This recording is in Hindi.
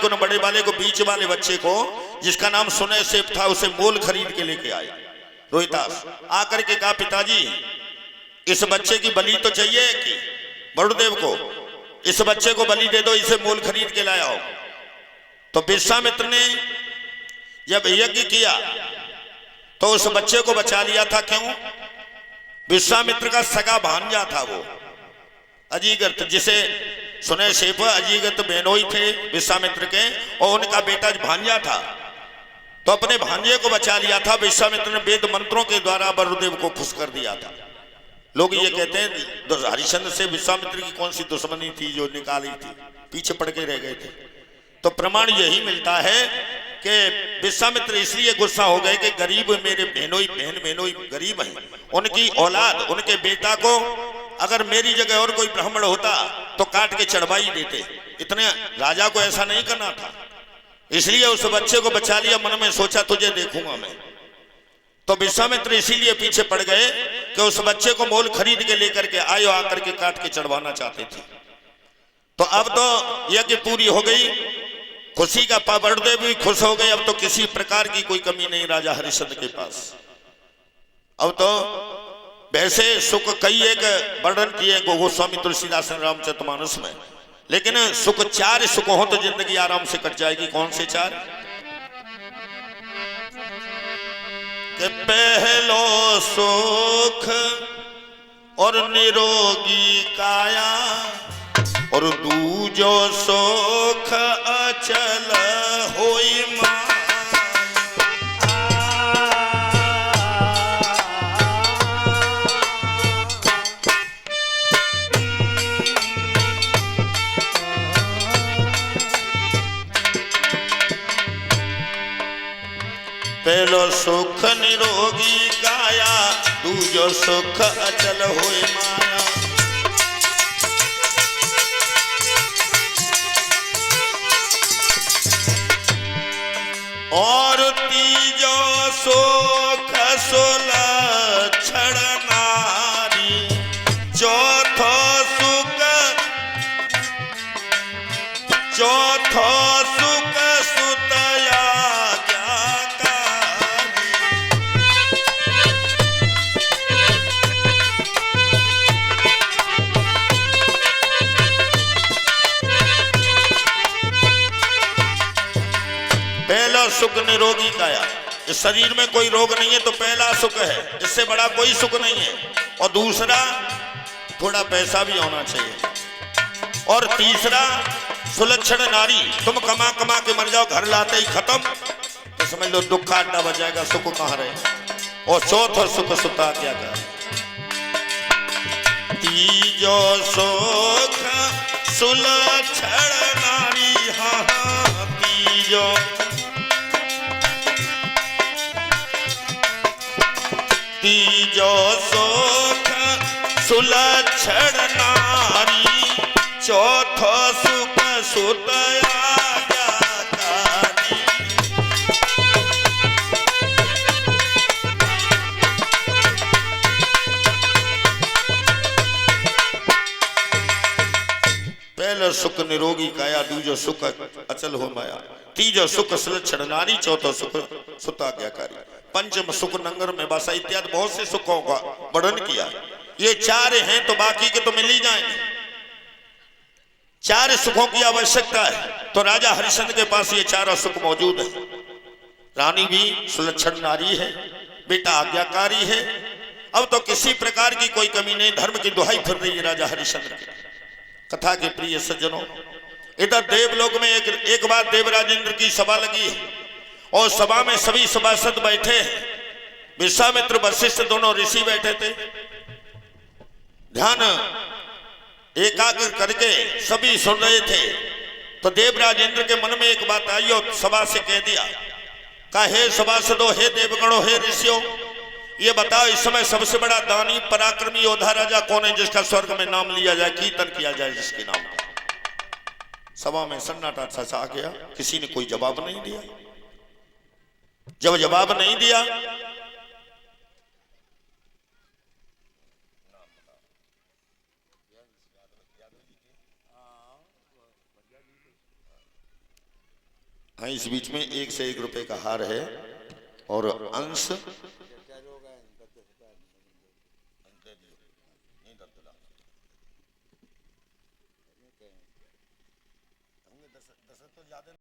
ने बड़े वाले को, बीच वाले बच्चे को जिसका नाम सुनय सेठ था, उसे मोल खरीद के लेके आए। रोहितास आकर के कहा, पिताजी इस बच्चे की बलि तो चाहिए कि वरुदेव को, इस बच्चे को बलि दे दो, इसे मोल खरीद के लाया हो। तो विश्वामित्र ने जब यज्ञ किया तो उस बच्चे को बचा लिया था। क्यों? विश्वामित्र का सगा भांजा था वो अजीगर्त, जिसे सुनय सेठ अजीगर्त बेनोई थे विश्वामित्र के, और उनका बेटा भांजा था। तो अपने भांजे को बचा लिया था। विश्वामित्र ने वेद मंत्रों के द्वारा वरुदेव को खुश कर दिया था। लोग ये कहते हैं हरिश्चंद्र से विश्वामित्र की कौन सी दुश्मनी थी जो निकाली थी, पीछे पड़ के रह गए थे। तो प्रमाण यही मिलता है कि विश्वामित्र इसलिए गुस्सा हो गए कि गरीब मेरे बहन बेनोई गरीब हैं, उनकी औलाद, उनके बेटा को अगर मेरी जगह और कोई ब्राह्मण होता तो काट के चढ़वाई देते। इतने राजा को ऐसा नहीं करना था, इसलिए उस बच्चे को बचा लिया। मन में सोचा तुझे देखूंगा मैं। तो विश्वामित्र इसीलिए पीछे पड़ गए कि उस बच्चे को मोल खरीद के लेकर के आयो, आकर के काट के चढ़वाना चाहते थे। तो अब तो यज्ञ पूरी हो गई, खुशी का वरुदेव भी खुश हो गए। अब तो किसी प्रकार की कोई कमी नहीं राजा हरिश्चंद्र के पास। अब तो वैसे सुख कई एक वर्णन किए गोस्वामी तुलसीदास रामचरितमानस में, लेकिन सुख 4 सुख हो तो जिंदगी आराम से कट जाएगी। कौन से 4? कि पहलो सुख और निरोगी काया, और दूजो सुख अचल होई माया। पहलो सुख निरोगी काया, दूजो सुख अचल होए माया। और तीजो सुख सुलक्षण नारी, चौथो सुख सुतया सुख निरोगी काया। इस शरीर में कोई रोग नहीं है तो पहला सुख है, इससे बड़ा कोई सुख नहीं है। और दूसरा थोड़ा पैसा भी होना चाहिए। और तीसरा सुलक्षण नारी, तुम कमा कमा के मर जाओ, घर लाते ही खत्म, तो समझ लो दुख का अड्डा बच जाएगा, सुख कहाँ रहे। और चौथा सुख सुता क्या कर। तीजो सुख सुलक्षण नारी, हाँ तीजो तीजो सुख सुलक्षण नारी, चौथो सुख सुतया ज्ञाकारी। पहलो सुख निरोगी काया, दूजो सुख अचल हो माया, तीजो सुख सुलक्षण नारी, चौथो सुख सुता ज्ञाकारी। पंचम सुख नंगर में बसा, इत्यादि बहुत से सुखों का वर्णन किया। ये 4 हैं तो बाकी के तो मिल ही जाएंगे। 4 सुखों की आवश्यकता है, तो राजा हरिश्चंद्र के पास ये 4 सुख मौजूद है। रानी भी सुलक्षण नारी है, बेटा आज्ञाकारी है। अब तो किसी प्रकार की कोई कमी नहीं, धर्म की दुहाई फिर रही है राजा हरिश्चंद्र की। कथा के प्रिय सज्जनों, इधर देवलोक में एक बार देवराजेंद्र की सभा लगी है और सभा में सभी सभासद बैठे हैं। विश्वामित्र वशिष्ठ दोनों ऋषि बैठे थे। ध्यान एकाग्र करके सभी सुन रहे थे। तो देवराजेंद्र के मन में एक बात आई और सभा से कह दिया, कहा हे सभासदों, हे देवगणों, हे ऋषियों, ये बताओ इस समय सबसे बड़ा दानी पराक्रमी योद्धा राजा कौन है जिसका स्वर्ग में नाम लिया जाए, कीर्तन किया जाए जिसके नाम का। सभा में सन्नाटा सा आ गया, किसी ने कोई जवाब नहीं दिया। जब जवाब नहीं दिया हाँ, इस बीच में 1 से 1 रुपए का हार है और अंश